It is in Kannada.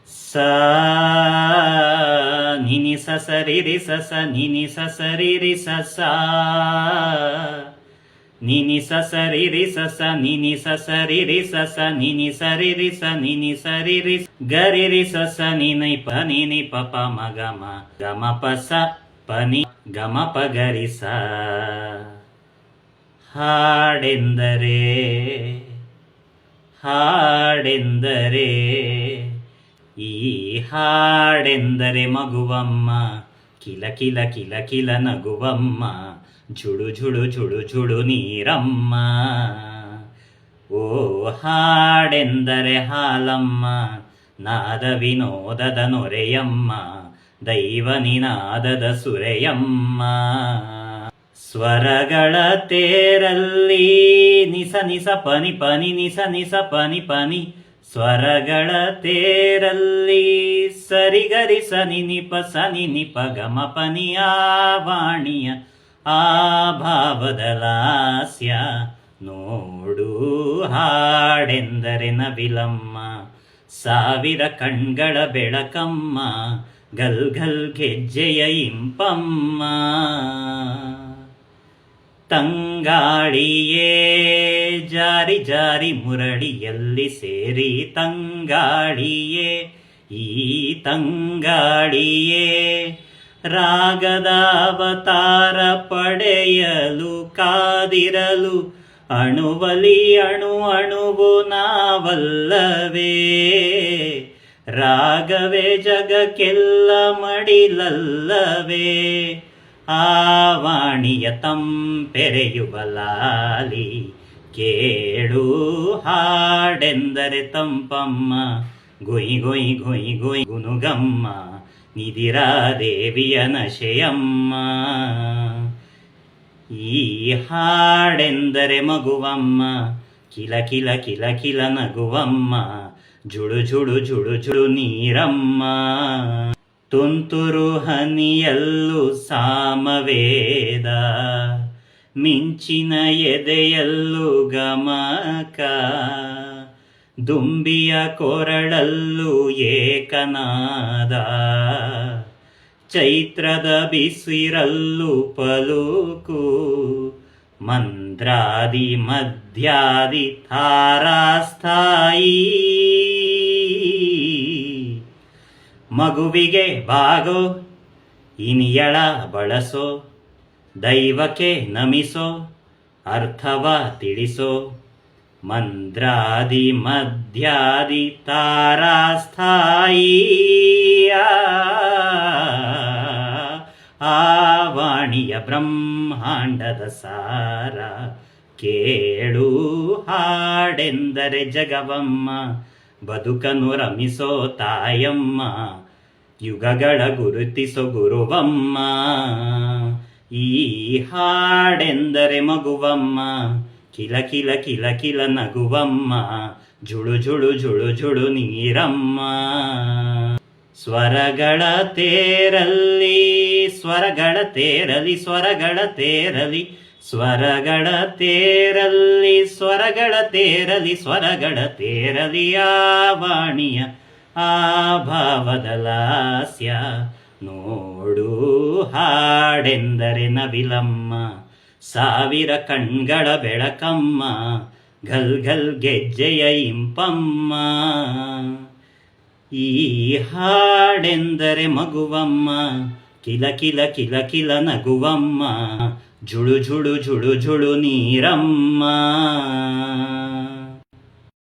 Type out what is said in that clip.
ಸ ನಿನಿ ಸ ಸರಿ ರಿ ಸ ಸ ನಿನಿ ಸ ಸರಿ ರಿ ಸ ಸ ನಿನಿ ಸ ಸರಿ ರಿ ಸ ಸ ನಿನಿ ಸ ಸರಿ ರಿ ಸ ಸ ನಿನಿ ಸರಿ ರಿ ಸ ನಿನಿ ಸರಿ ರಿ ಗರಿ ರಿ ಸ ಸ ನಿನೈ ಪ ನಿನಿ ಪ ಪ ಮ ಗ ಮ ಗ ಮ ಪ ಸ ಪ ನಿ ಗ ಮ ಪ ಗರಿ ಸ. ಹಾಡೆಂದರೆ ಹಾಡೆಂದರೆ ಈ ಹಾಡೆಂದರೆ ಮಗುವಮ್ಮ, ಕಿಲ ಕಿಲ ಕಿಲ ಕಿಲ ನಗುವಮ್ಮ, ಝುಳು ಝುಳು ಝುಳು ಝುಳು ನೀರಮ್ಮ. ಓ ಹಾಡೆಂದರೆ ಹಾಲಮ್ಮ, ನಾದ ವಿನೋದದ ನೊರೆಯಮ್ಮ, ದೈವ ನಿನಾದದ ಸುರೆಯಮ್ಮ. ಸ್ವರಗಳ ತೇರಲ್ಲಿ ನಿಸ ನಿಸ ಪನಿ ಪನಿ ನಿಸ ನಿಸ ಪನಿ ಪನಿ, ಸ್ವರಗಳ ತೇರಲ್ಲಿ ಸರಿಗರಿ ಸನಿ ನಿಪ ಸನಿ ನಿಪ ಗಮ ಪನಿ. ಆ ವಾಣಿಯ ಆ ಭಾವದ ಲಾಸ್ಯ ನೋಡು. ಹಾಡೆಂದರೆ ನವಿಲಮ್ಮ, ಸಾವಿರ ಕಣ್ಗಳ ಬೆಳಕಮ್ಮ, ಗಲ್ ಗಲ್ ಗೆಜ್ಜೆಯ ಇಂಪಮ್ಮ. ತಂಗಾಳಿಯೇ ಜಾರಿ ಜಾರಿ ಮುರಳಿಯಲ್ಲಿ ಸೇರಿ, ತಂಗಾಳಿಯೇ ಈ ತಂಗಾಳಿಯೇ ರಾಗದ ಅವತಾರ ಪಡೆಯಲು ಕಾದಿರಲು, ಅಣುವಲಿ ಅಣು ಅಣುವು ನಾವಲ್ಲವೇ, ರಾಗವೇ ಜಗಕ್ಕೆಲ್ಲ ಮಡಿಲಲ್ಲವೇ. ಆ ವಾಣಿಯ ತಂಪೆರೆಯುವ ಲಾಲಿ ಕೇಳು. ಹಾಡೆಂದರೆ ತಂಪಮ್ಮ, ಗೊಯ್ ಗೊಯ್ ಗೊಯ್ ಗೊಯ್ ಗುನುಗಮ್ಮ, ನಿಧಿರಾದೇವಿಯ ನಶೆಯಮ್ಮ. ಈ ಹಾಡೆಂದರೆ ಮಗುವಮ್ಮ, ಕಿಲ ಕಿಲ ಕಿಲ ಕಿಲ ನಗುವಮ್ಮ, ಝುಳು ಝುಳು ಝುಳು ಝುಳು ನೀರಮ್ಮ. ತುಂತುರು ಹನಿಯಲ್ಲೂ ಸಾಮವೇದ, ಮಿಂಚಿನ ಎದೆಯಲ್ಲೂ ಗಮಕ, ದುಂಬಿಯ ಕೊರಳಲ್ಲೂ ಏಕನಾದ, ಚೈತ್ರದ ಬಿಸಿರಲ್ಲೂ ಪಲುಕು, ಮಂದ್ರಾದಿ ಮಧ್ಯಾದಿ ತಾರಾಸ್ಥಾಯಿ. ಮಗುವಿಗೆ ಬಾಗೋ ಇನಿಯಳ ಬಳಸೋ, ದೈವಕ್ಕೆ ನಮಿಸೋ ಅರ್ಥವ ತಿಳಿಸೋ, ಮಂದ್ರಾದಿ ಮಧ್ಯಾದಿ ತಾರಾಸ್ಥಾಯಿ. ಆ ವಾಣಿಯ ಬ್ರಹ್ಮಾಂಡದ ಸಾರ ಕೇಳು. ಹಾಡೆಂದರೆ ಜಗವಮ್ಮ, ಬದುಕನು ರಮಿಸೋ ತಾಯಮ್ಮ, ಯುಗಗಳ ಗುರುತಿಸೋ ಗುರುವಮ್ಮ. ಈ ಹಾಡೆಂದರೆ ಮಗುವಮ್ಮ, ಕಿಲ ಕಿಲ ಕಿಲ ಕಿಲ ನಗುವಮ್ಮ, ಝುಳು ಝುಳು ಝುಳು ಝುಳು ನೀರಮ್ಮ. ಸ್ವರಗಳ ತೇರಲ್ಲಿ ಸ್ವರಗಳ ತೇರಲಿ ಸ್ವರಗಳ ತೇರಲಿ, ಸ್ವರಗಳ ತೇರಲ್ಲಿ ಸ್ವರಗಳ ತೇರಲಿ ಸ್ವರಗಳ ತೇರಲಿ. ಆ ವಾಣಿಯ ಆ ಭಾವದ ಲಾಸ್ಯ ನೋಡು. ಹಾಡೆಂದರೆ ನವಿಲಮ್ಮ, ಸಾವಿರ ಕಣ್ಗಳ ಬೆಳಕಮ್ಮ, ಗಲ್ ಗಲ್ ಗೆಜ್ಜೆಯ ಇಂಪಮ್ಮ. ಈ ಹಾಡೆಂದರೆ ಮಗುವಮ್ಮ, ಕಿಲ ಕಿಲ ಕಿಲ ಕಿಲ ನಗುವಮ್ಮ, ಝುಳು ಝುಳು ಝುಳು ಝುಳು ನೀರಮ್ಮ.